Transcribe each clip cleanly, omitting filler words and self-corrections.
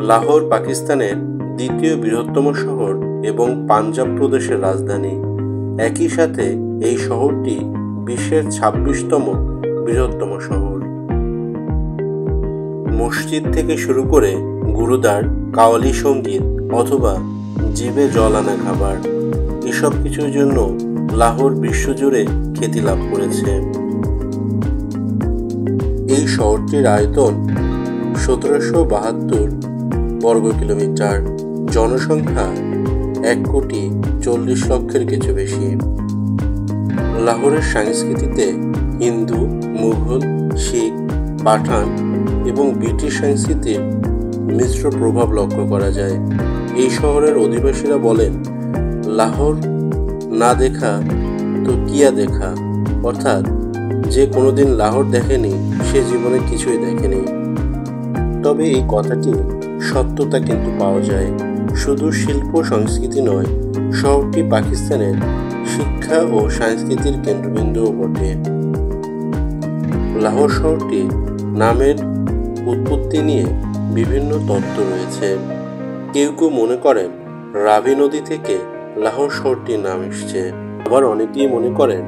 লাহোর পাকিস্তানের দ্বিতীয় বৃহত্তম শহর এবং পাঞ্জাব প্রদেশের রাজধানী। একই সাথে এই শহরটি বিশ্বের ২৬তম বৃহত্তম শহর। মসজিদ থেকে শুরু করে গুরুদ্বার, কাওয়ালি সঙ্গীত অথবা জিভে জল আনা খাবার, এসব কিছুর জন্য লাহোর বিশ্বজুড়ে খ্যাতি লাভ করেছে। এই শহরটির আয়তন ১৭৭২ বর্গ কিলোমিটার, জনসংখ্যা ১,৪০,০০,০০০ কিছু বেশি। লাহোরের সংস্কৃতিতে হিন্দু, মুঘল, শিখ, পাঠান এবং ব্রিটিশ সংস্কৃতির মিশ্র প্রভাব লক্ষ্য করা যায়। এই শহরের অধিবাসীরা বলেন, লাহোর না দেখা তো কিয়া দেখা, অর্থাৎ যে কোনোদিন লাহোর দেখেনি সে জীবনে কিছুই দেখেনি। তবে এই কথাটি সত্যতা কিন্তু পাওয়া যায়। শুধু শিল্প সংস্কৃতি নয়, শহরটি পাকিস্তানের শিক্ষা ও সংস্কৃতির কেন্দ্রবিন্দুও বটে। লাহোর শহরটির নামের উৎপত্তি নিয়ে বিভিন্ন তত্ত্ব রয়েছে। কেউ কেউ মনে করেন রাভি নদী থেকে লাহোর শহরটির নাম এসেছে। আবার অনেকেই মনে করেন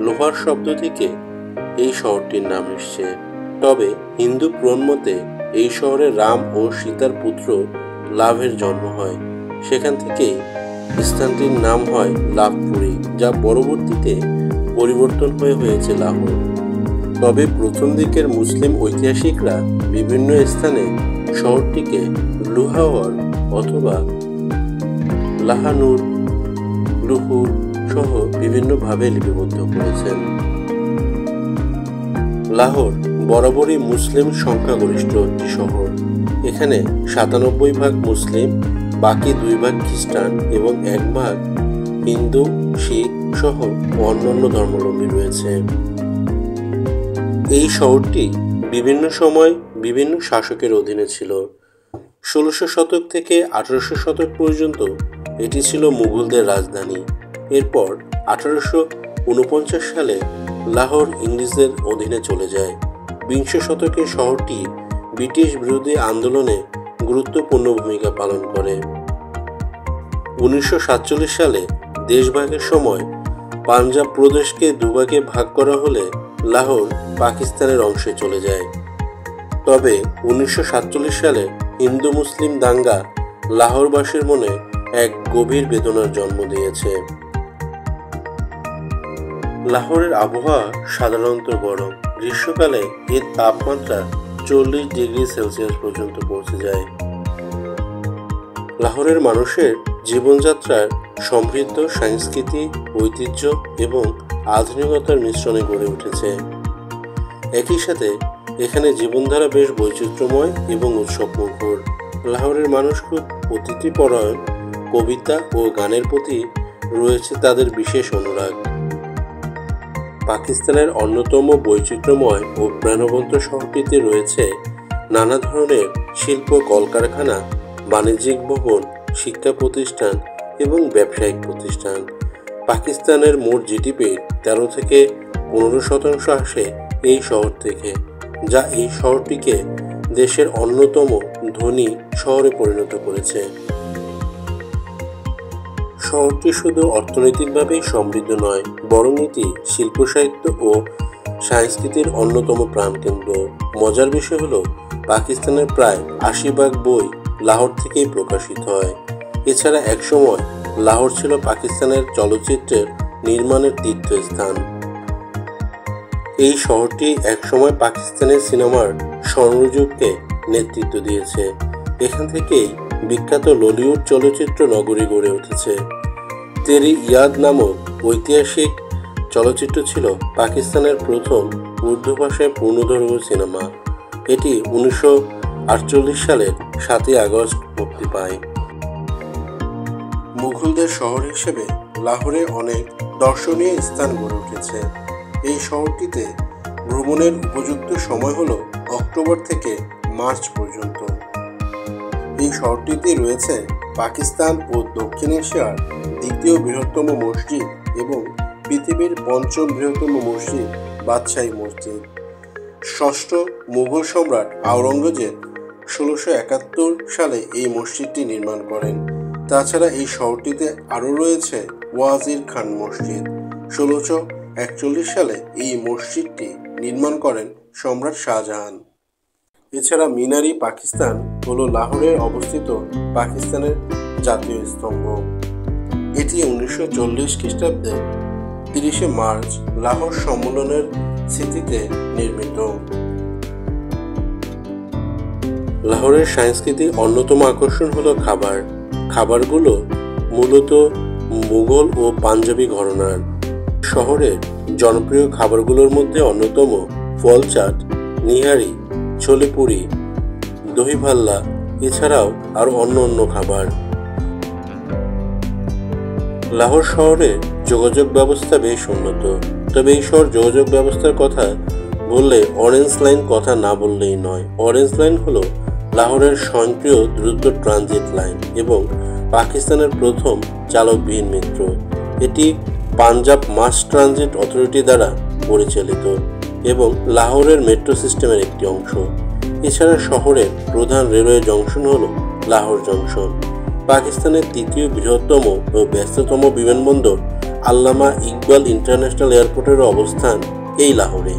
লোহার শব্দ থেকে এই শহরটির নাম এসেছে। তবে হিন্দু পুরাণ মতে এই শহরে রাম ও সীতার পুত্র লাভের জন্ম হয়। সেখান থেকেই স্থানটির নাম হয় লাভপুরী, যা পরবর্তীতে পরিবর্তন হয়েছে লাহোর। তবে প্রথম দিকের মুসলিম ঐতিহাসিকরা বিভিন্ন স্থানে শহরটিকে লুহাওয়ার অথবা লাহানুর, লুহুর সহ বিভিন্নভাবে লিপিবদ্ধ করেছেন। লাহোর বরাবরই মুসলিম সংখ্যাগরিষ্ঠ একটি শহর। এখানে ৯৭% মুসলিম, বাকি 2% খ্রিস্টান এবং 1% হিন্দু, শিখ সহ অন্যান্য ধর্মাবলম্বী রয়েছে। এই শহরটি বিভিন্ন সময় বিভিন্ন শাসকের অধীনে ছিল। ১৬০০ শতক থেকে ১৮০০ শতক পর্যন্ত এটি ছিল মুঘলদের রাজধানী। এরপর ১৮৪৯ সালে লাহোর ইংরেজদের অধীনে চলে যায়। বিংশ শতকে শহরটি ব্রিটিশ বিরোধী আন্দোলনে গুরুত্বপূর্ণ ভূমিকা পালন করে। ১৯৪৭ সালে দেশভাগের সময় পাঞ্জাব প্রদেশকে দুভাগে ভাগ করা হলে লাহোর পাকিস্তানের অংশে চলে যায়। তবে ১৯৪৭ সালে হিন্দু মুসলিম দাঙ্গা লাহোরবাসীর মনে এক গভীর বেদনার জন্ম দিয়েছে। লাহোরের আবহাওয়া সাধারণত গরম। গ্রীষ্মকালে এর তাপমাত্রা ৪০ ডিগ্রি সেলসিয়াস পর্যন্ত পৌঁছে যায়। লাহোরের মানুষের জীবনযাত্রার সমৃদ্ধ সংস্কৃতি, ঐতিহ্য এবং আধুনিকতার মিশ্রণে গড়ে উঠেছে। একই সাথে এখানে জীবনধারা বেশ বৈচিত্র্যময় এবং উৎসবমুখর। লাহোরের মানুষ খুব অতিথিপরায়ণ, কবিতা ও গানের প্রতি রয়েছে তাদের বিশেষ অনুরাগ। পাকিস্তানের অন্যতম বৈচিত্র্যময় ও প্রাণবন্ত শহরটিতে রয়েছে নানা ধরনের শিল্প কলকারখানা, বাণিজ্যিক ভবন, শিক্ষা প্রতিষ্ঠান এবং ব্যবসায়িক প্রতিষ্ঠান। পাকিস্তানের মোট জিডিপির ১৩ থেকে ১৫% আসে এই শহর থেকে, যা এই শহরটিকে দেশের অন্যতম ধনী শহরে পরিণত করেছে। শহরটি শুধু অর্থনৈতিকভাবেই সমৃদ্ধ নয়, বরং এটি শিল্প, সাহিত্য ও সংস্কৃতির অন্যতম প্রাণকেন্দ্র। মজার বিষয় হলো, পাকিস্তানের প্রায় ৮০% বই লাহোর থেকেই প্রকাশিত হয়। এছাড়া একসময় লাহোর ছিল পাকিস্তানের চলচ্চিত্রের নির্মাণের তীর্থস্থান। এই শহরটি একসময় পাকিস্তানের সিনেমার স্বর্ণযুগকে নেতৃত্ব দিয়েছে। এখান থেকেই বিখ্যাত ললিউড চলচ্চিত্র নগরী গড়ে উঠেছে। তেরি ইয়াদ নামক ঐতিহাসিক চলচ্চিত্র ছিল পাকিস্তানের প্রথম উর্দু ভাষায় পূর্ণদৈর্ঘ্য সিনেমা। এটি ১৯৪৮ সালের ৭ই আগস্ট মুক্তি পায়। মুঘলদের শহর হিসেবে লাহোরে অনেক দর্শনীয় স্থান গড়ে উঠেছে। এই শহরটিতে ভ্রমণের উপযুক্ত সময় হল অক্টোবর থেকে মার্চ পর্যন্ত। এই শহরটিতে রয়েছে পাকিস্তান ও দক্ষিণ এশিয়ার দ্বিতীয় বৃহত্তম মসজিদ এবং পৃথিবীর পঞ্চম বৃহত্তম মসজিদ বাদশাহী মসজিদ। ষষ্ঠ মুঘল সম্রাট আওরঙ্গজেব 1671 সালে এই মসজিদটি নির্মাণ করেন। তাছাড়া এই শহরটিতে আরও রয়েছে ওয়াজির খান মসজিদ। 1641 সালে এই মসজিদটি নির্মাণ করেন সম্রাট শাহজাহান। এছাড়া মিনারি পাকিস্তান হল লাহোরে অবস্থিত পাকিস্তানের জাতীয় স্তম্ভ। এটি 1940 খ্রিস্টাব্দে 30 মার্চ লাহোর সম্মেলনের স্মৃতিতে নির্মিত। লাহোরের সাংস্কৃতিক অন্যতম আকর্ষণ হলো খাবার। খাবারগুলো মূলত মুঘল ও পাঞ্জাবি ঘরানার। শহরের জনপ্রিয় খাবারগুলোর মধ্যে অন্যতম ফল চাট, নিহারি, ছোলে পুরি, দহি ভাল্লা, এছাড়াও আরও অন্য খাবার। লাহোর শহরের যোগাযোগ ব্যবস্থা বেশ উন্নত। তবে এই শহর যোগাযোগ ব্যবস্থার কথা বললে অরেঞ্জ লাইন কথা না বললেই নয়। অরেঞ্জ লাইন হলো লাহোরের স্বয়ংক্রিয় দ্রুত ট্রানজিট লাইন এবং পাকিস্তানের প্রথম চালকবিহীন মেট্রো। এটি পাঞ্জাব মাস ট্রানজিট অথরিটি দ্বারা পরিচালিত এবং লাহোরের মেট্রো সিস্টেমের একটি অংশ। এছাড়া শহরের প্রধান রেলওয়ে জংশন হল লাহোর জংশন। পাকিস্তানের তৃতীয় বৃহত্তম ও ব্যস্ততম বিমানবন্দর আল্লামা ইকবাল ইন্টারন্যাশনাল এয়ারপোর্টের অবস্থান এই লাহোরে।